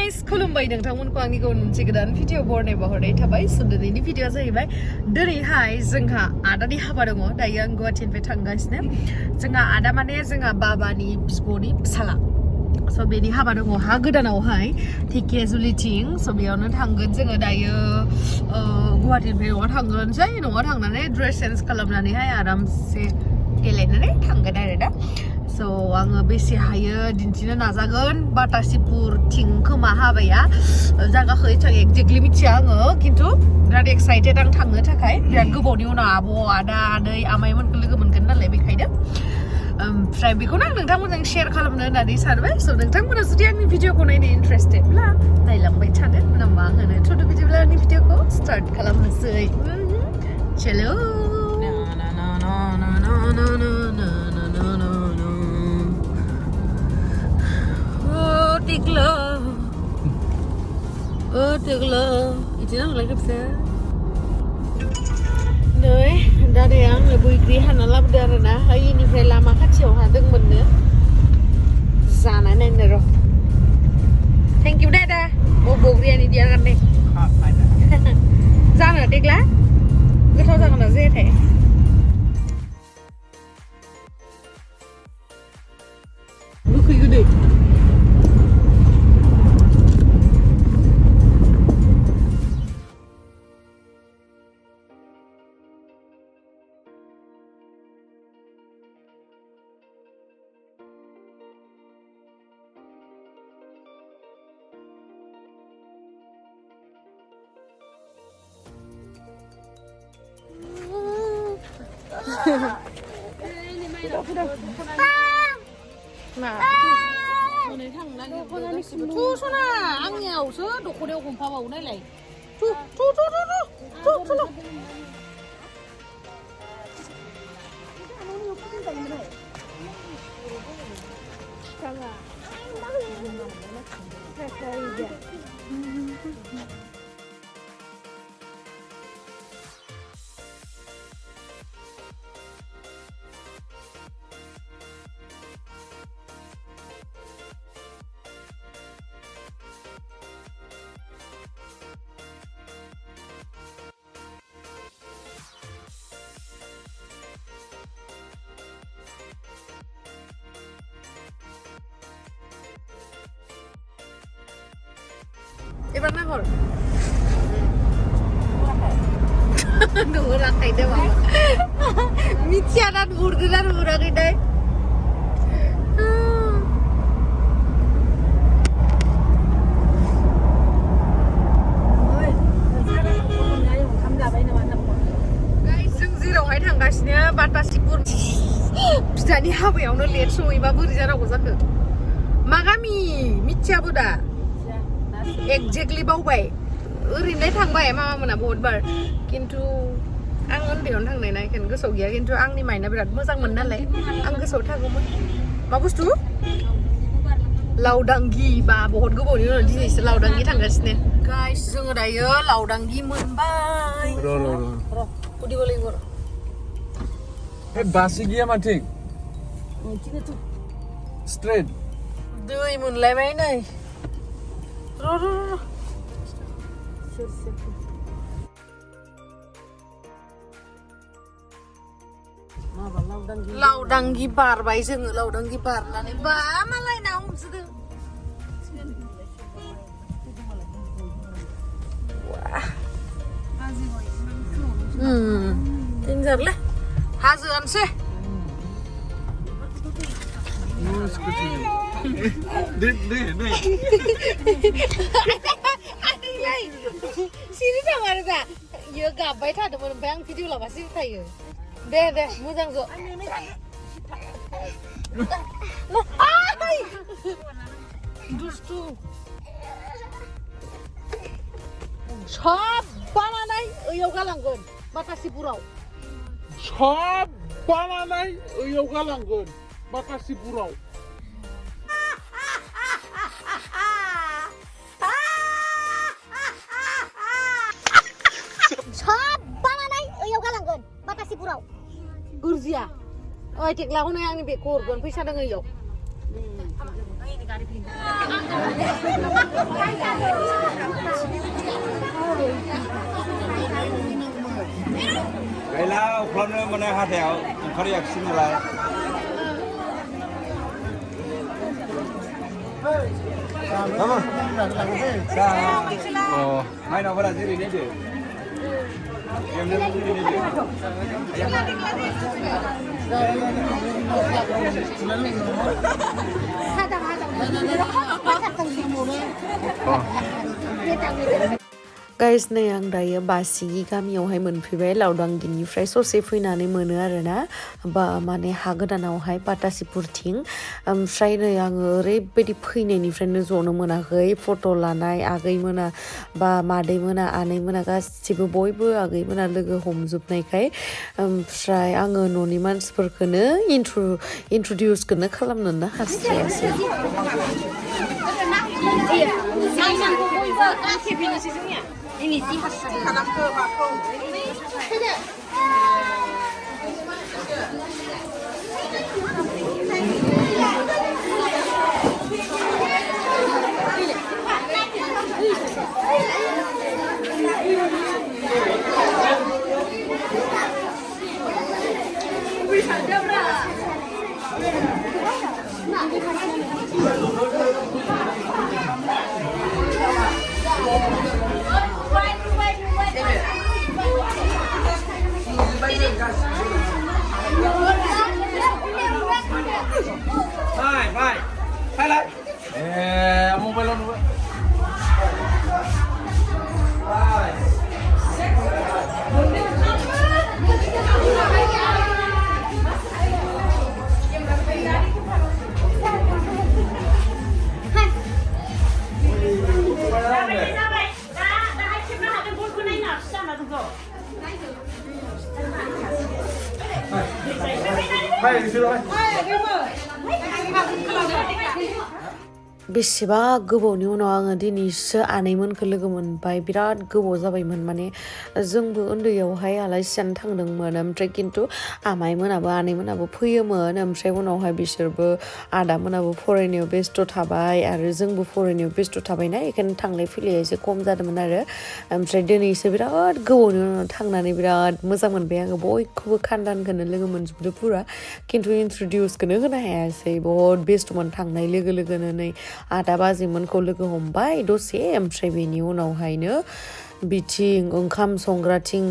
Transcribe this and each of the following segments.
guys, खुलुमबाय नोंथांमोनखौ आंनि गुबुन मोनसे गोदान भिडिअ बरनायबा हरनाय थाबाय दिनैनि भिडिअआ जाहैबाय दिनैहाय जोंहा आदानि हाबा दङ दायो आं गुवाहाटीनिफ्राय थांगासिनो जोंहा आदा माने जोंहा बाबानि बिब'नि फिसाला स' बेनि हाबा दङ हा गोदानावहाय धेकियाजुलिथिं स' बेयावनो थांगोन जोङो दायो गुवाहाटीनिफ्राय न'आव थांगोनसै न'आव थांनानै ड्रेस चेन्ज खालामनानैहाय आरामसे गेलेनानै थांगोन आरो दा स' आङो बेसे हायो दिन्थिनो नाजागोन बाटासिपुरथिं खोमा हाबाया जायगाखौ एसेबां एक्जेक्टलि मिथिया आङो खिन्थु बिराद एक्साइटेड आं थांनो थाखाय बिराद गोबावनि उनाव आब' आदा आदै आमाइमोनखौ लोगो मोनगोन नालाय बेखायनो ओमफ्राय बेखौनो आं नोंथांमोनजों शेयार खालामनो होननानै सानबाय स' नोंथांमोना जुदि आंनि भिडिअखौ नायनो इन्टारेस्टेडब्ला नायलांबाय थादो होनबा आङो थुदु बिदिब्ला आंनि भिडिअखौ स्टार्ट खालामनोसै चलो Tigla, tigla, itina nggak lagi bisa. Nih, dari yang lebih grihan alam darana, hari ini saya lama kacau hadeng bener. Sana neng nero. Thank you dada. Mau bogri ini dia kan nih. Sana tigla, kita jangan aja teh. Lu kayak gede. 나 오늘 장난이 투소나 앙야 오서 노코레오 공파바 오늘래 투투투투투투투 Iban na hol. Nurang kayak deh mama. Micianan burdunan murang ini. Guys, जों जेरावहाय थांगासिनो बाटासिपुर फिसानि हाबायावनो late सहैबा बोरै जानांगौ जाखो मा गामि मिथियाबो दा एक्जेक्टलि बावबाय ओरैनो थांबाय मामा मोना बहुत बार खिन्थु आं उन्दैयावनो थांनाय ना बेखायनो गोसोआव गैया खिन्थु आंनि माइन्डा बिराद मोजांमोन नालाय आं गोसोआव थागौमोन मा बुस्थु लावदांगि बा बहुत गोबावनि उनाव दिनैसो लावदांगि थांगासिनो गाइस जोङो दायो लावदांगि मोनबाय र' उदिबो लेंहर ए बासि गैया माथो स्ट्रेट दै मोनलायबाय नै लावदांगि बारबाय जोङो लावदांगि बारनानै बा मालाय ना हमसोदों देन्जारलै हाजोआनोसै सिरि थाङो आरो दा इयो गाबबाय थादोंमोन ओमफ्राय आं भिडिअ लाबा सिरि थायो दे दे मोजां ज' दुस्थु सब बानानै ओइयाव गालांगोन बाटासिपुराव सब बानानै ओइयाव गालांगोन बाटासिपुराव सब बानानै ओइयाव गालांगोन बाटासिपुराव गुरजिया ओइ टेक्लाखौनो आंनि बेगखौ हरगोन फैसा दङ इयाव गैला अख्लाबनो माने हाथायाव ओंखारैयाखिसै नालाय माइनावफोरा जेरै नायदो गाइस नै आं दायो बासिगि गामियावहाय मोनफैबाय लावदांगिनिफ्राय ससे फैनानै मोनो आरोना बा माने हा गोदानावहाय बाटासिपुरथिं ओमफ्राय नै आङो ओरैबायदि फैनायनिफ्रायनो जनो मोनाखै फट' लानाय आगैमोना बा मादैमोना आनैमोना गासिबो बयबो आगैमोना लोगो हमजोबनायखाय ओमफ्राय आङो न'नि मानसिफोरखौनो इन्ट्रडिउसखौनो खालामनोनो हास्लायासै Ini sih hasil tanam ke bakau. mobile on बेसेबा गोबावनि उनाव आङो दिनैसो आनैमोनखौ लोगो मोनबाय बिराद गोबाव जाबायमोन माने जोंबो उन्दैयावहाय आलासि जानो थांदोंमोन ओमफ्राय खिन्थु आमाइमोनाबो आनैमोनाबो फैयोमोन ओमफ्राय उनावहाय बिसोरबो आदामोनाबो फरायनायाव बेस्थ' थाबाय आरो जोंबो फरायनायाव बेस्थ' थाबायना बेखायनो थांलाय फैलाया एसे खम जादोंमोन आरो ओमफ्राय दिनैसो बिराद गोबावनि उनाव थांनानै बिराद मोजां मोनबाय आङो बयखौबो खान्दानखौनो लोगो मोनजोबदो पुरा खिन्थु इन्ट्रडिउसखौनो होनो हायासै बहुद बेस्थ'मोन थांनाय लोगो लोगोनो नै आदा बाजैमोनखौ लोगो हमबाय दसे ओमफ्राय बेनि उनावहायनो बिथिं ओंखाम संग्राथिं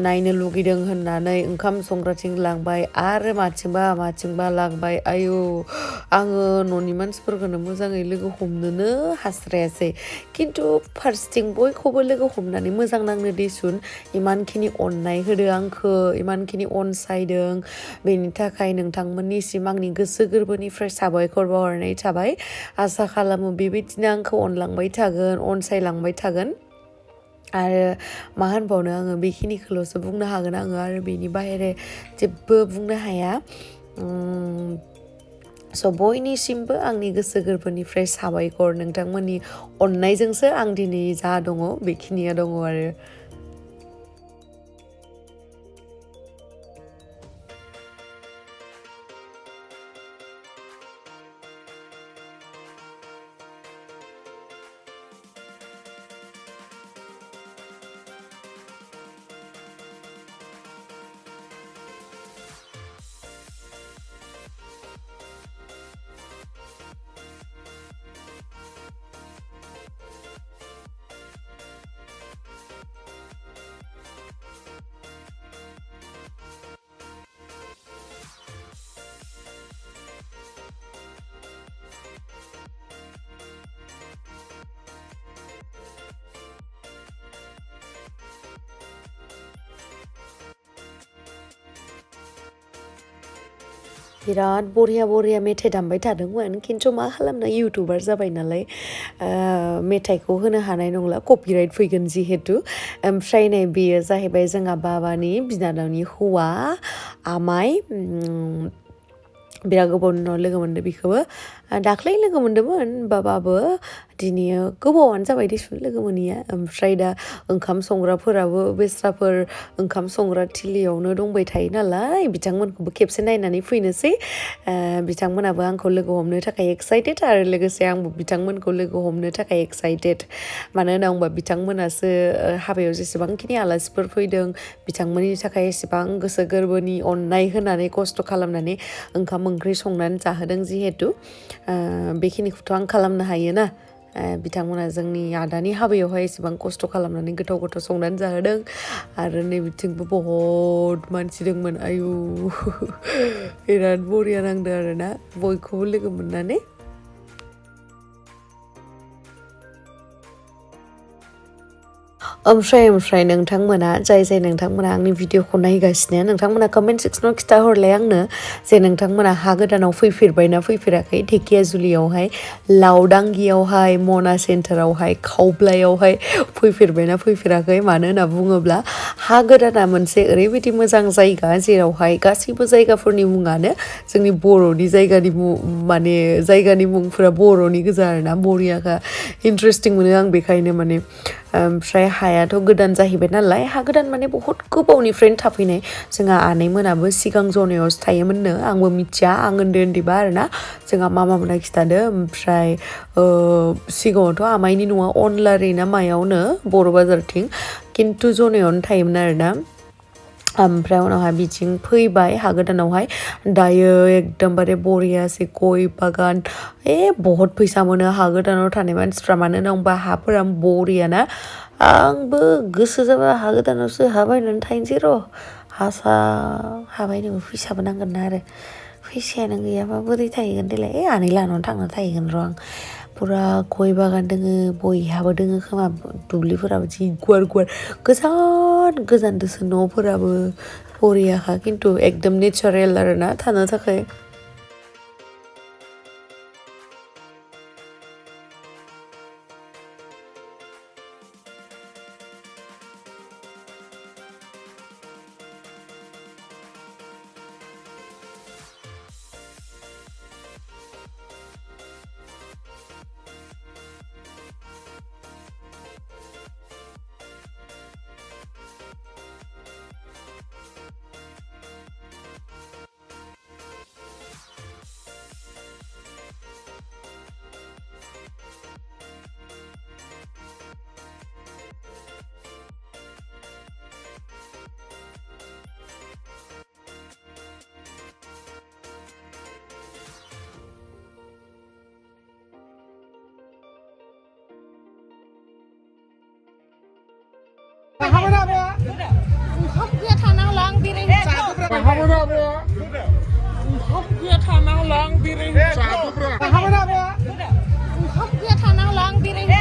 नायनो लुगैदों होननानै ओंखाम संग्राथिं लांबाय आरो माथिंबा लांबाय आयु आङो न'नि मानसिफोरखौनो मोजाङै लोगो हमनोनो हास्रायासै खिन्थु फार्स्टथिं बयखौबो लोगो हमनानै मोजां नांनो दिसुन इमानखिनि अननाय होदो आंखौ इमानखिनि अनसायदों बेनि थाखाय नोंथांमोननिसिम आंनि गोसो गोरबोनिफ्राय साबायखर बावहरनाय थाबाय आसा खालामो बेबायदिनो आंखौ अनलांबाय थागोन अनसायलांबाय थागोन आरो मा होनबावनो आङो बेखिनिखौल'सो बुंनो हागोन आङो आरो बेनि बाहेरा जेबो बुंनो हाया स' बयनिसिमबो आंनि गोसो गोरबोनिफ्राय साबायखर नोंथांमोननि अननायजोंसो आं दिनै जा दङ बेखिनिया दङ आरो बिराद बरिया मेथाइ दामबाय थादोंमोन खिन्थु मा खालामनो इउटुबार जाबाय नालाय मेथाइखौ होनो हानाय नंला कपिराइट फैगोन जिहेतु ओमफ्राय नै बेयो जाहैबाय जोंहा बाबानि बिनानावनि हौवा आमाइ बिराद गोबावनि उनाव लोगो मोनदों बेखौबो दाख्लै लोगो मोन्दोंमोन बाबाबो दिनै गोबावानो जाबाय दिसुन लोगो मोनैया ओमफ्राय दा ओंखाम संग्राफोराबो बेस्राफोर ओंखाम संग्रा थिलियावनो दंबाय थायो नालाय बिथांमोनखौबो खेबसे नायनानै फैनोसै बिथांमोनाबो आंखौ लोगो हमनो थाखाय एक्साइटेड आरो लोगोसे आंबो बिथांमोनखौ लोगो हमनो थाखाय एक्साइटेड मानो होनना बुंबा बिथांमोनासो हाबायाव जेसेबांखिनि आलासिफोर फैदों बिथांमोननि थाखाय एसेबां गोसो गोरबोनि अननाय होनानै खस्थ' खालामनानै ओंखाम ओंख्रि संनानै जाहोदों जिहेथु बेखिनिखौथ' आं खालामनो हायोना बिथांमोना जोंनि आदानि हाबायावहाय एसेबां खस्थ' खालामनानै गोथाव गोथाव संनानै जाहोदों आरो नै बिथिंबो बहुद मानसि दंमोन आयु बिराद बरिया नांदों आरोना बयखौबो लोगो मोननानै ओमफ्राय नोंथांमोना जाय नोंथांमोना आंनि भिडिअखौ नायगासिनो नोंथांमोना कमेन्ट सेक्सनाव खिथाहरलाय आंनो जे नोंथांमोना हा गोदानाव फैफेरबायना फैफेराखै ढेकियाजुलियावहाय लावदांगियावहाय मना सेन्टारावहाय खावब्लायावहाय फैफेरबायना फैफेराखै मानो होनना बुङोब्ला हा गोदाना मोनसे ओरैबायदि मोजां जायगा जेरावहाय गासैबो जायगाफोरनि मुङानो जोंनि बर'नि जायगानि माने जायगानि मुंफोरा बर'नि गोजा आरोना बरियाखा इन्टारेस्टिं मोनो आं बेखायनो माने ओमफ्राय हायाथ' गोदान जाहैबाय नालाय हा गोदान माने बहुद गोबावनिफ्रायनो थाफैनाय जोंहा आनैमोनाबो सिगां जनायावसो थायोमोननो आंबो मिथिया आं उन्दैबा आरोना जोंहा मामामोना खिथादो ओमफ्राय सिगाङावथ' आमाइनि न'आ अनलारि ना मायावनो बर' बाजारथिं खिन्थु जनायावनो थायोमोन आरोना ओमफ्राय उनावहाय बिथिं फैबाय हा गोदानावहाय दायो एकदमबारे बरियासै गय बागान बहुत फैसा मोनो हा गोदानाव थानाय मानसिफ्रा मानो होनना बुंबा हाफोरा बरियाना आंबो गोसो जाबा हा गोदानावसो हा बायनानै थाहैनोसै र' हा बायनोबो फैसाबो नांगोन ना आरो फैसायानो गैयाबा बोरै थाहैगोन देलाय आनै लानानै थांना थाहैगोन र' आं पुरा गय बागान दोङो बयहाबो दोङो खोमा दुब्लिफोराबो जि गुवार गोजान दोसो न'फोराबो बरियाखा खिन्थु एकदम नेचारेल आरोना थानो थाखाय ओंखाम गैया थानांला आं बेरायनो ओंखाम गैया थानांला आं बेरायनो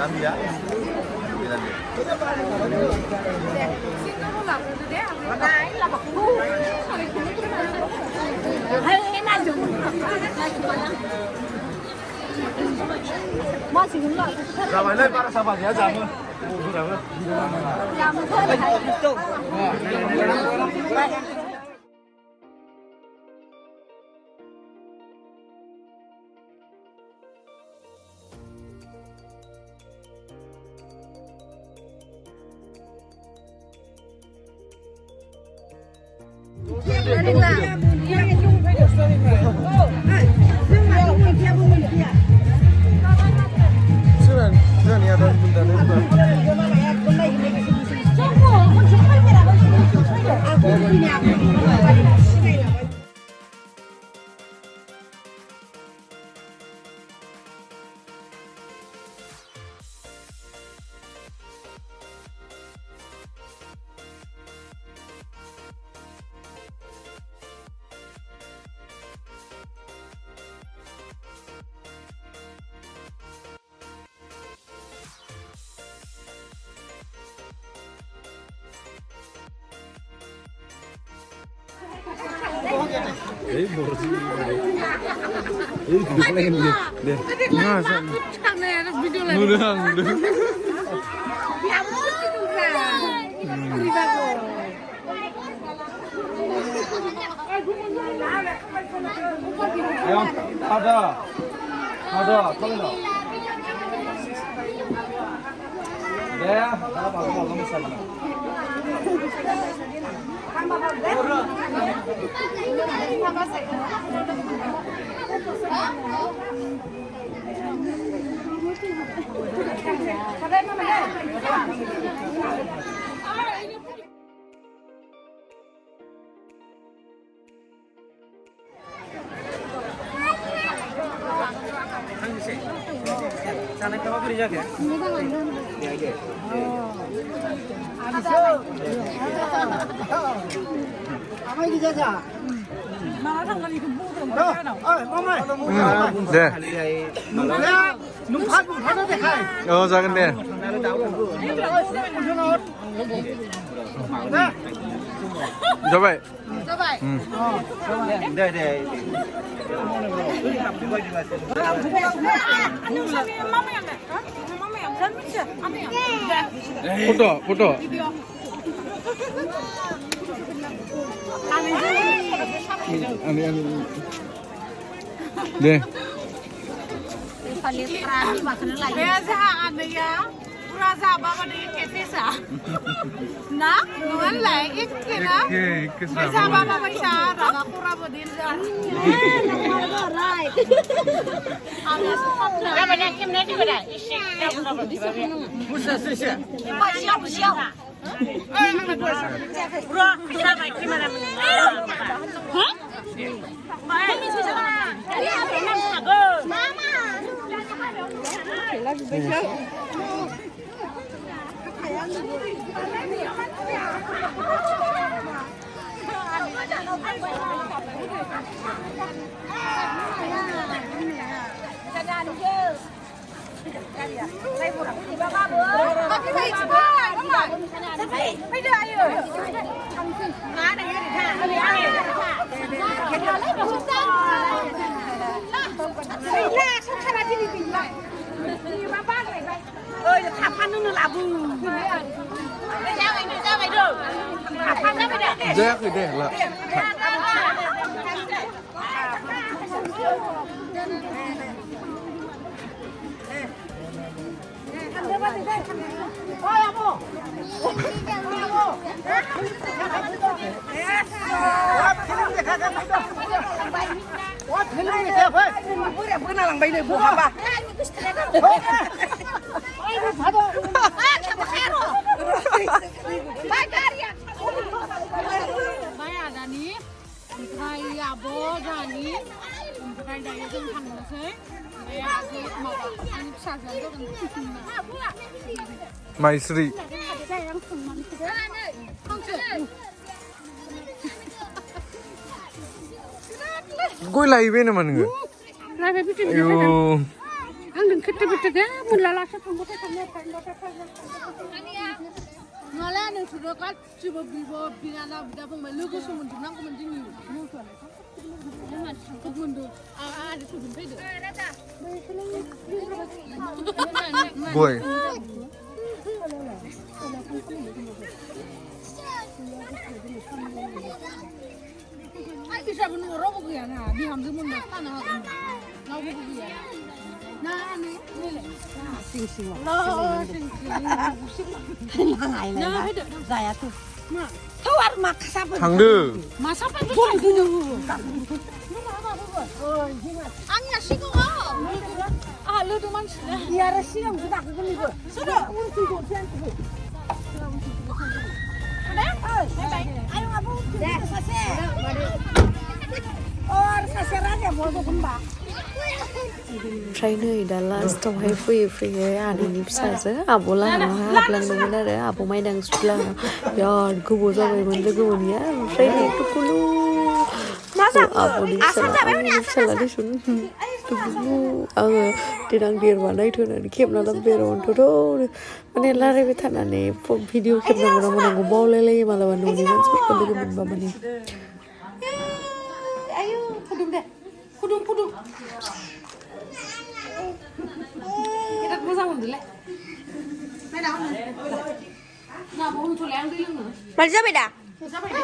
Gambia. Sabar lên, para sabar ya, jangan. Ayo, ada, tolong dong. Ya, apa mau misalnya? Sana kamu beri jaga. Ya. Apa ini jaga? 네. 자근데. 저발. 네. 포토. 아니. 네. Biasa ada ya. Rasa apa ni ketesa? Na, nuan lai ikena. Biasa apa biasa, raga kurang bodil jar. Apa ni kim ni juga dah? Musa sisa. Siap. Bro, kita baik gimana? Hah? Baik. Mama. Lagi besar. Jack deh lah. 마이스리 gue live nya mana nggak? Ayo. neng kita bertiga mulai langsung tunggu tanya. Malah neng sudah kan coba binana bida pemain lu kok semua jenang kau mending ni. Kau mundur. Ada tu jumpa itu. Boy. Bisa benar orang bukan ya? Di hamzah mundur tanah aku. Kau bukan ya? Nah, ni le. Sing. Nah, sing. Nah, ada. Saya tu. Mak. Tawar mak siapa? Hangde. Mak siapa tu? Boleh dulu. Anya sih kau. Lu tu man. Ya rasi yang sudah aku ni. Sudah. Untuk tu sian tu. Sudah? Bye. Ayo ngapu. Sase. Or sase raja boleh kembang. Try nơi đã là trong hay free cái anh đi xa giờ abo là hấp lần đầu tiên đấy abo may đang sụt lần giờ cứ bố ra về mình cứ mình nhá try này tụi cô lu abo đi xa là đi xuống tụi cô thì đang đi vào đây thôi này kiếm nó làm về rồi thôi mình là cái thằng này video kiếm nó mình bao lele mà là mình đi mình sụt còn đi mình mình ayo kudung deh kudung kita bisa mundur le mana mana nah mau muncul yang dulu Mari siapa dah? siapa ini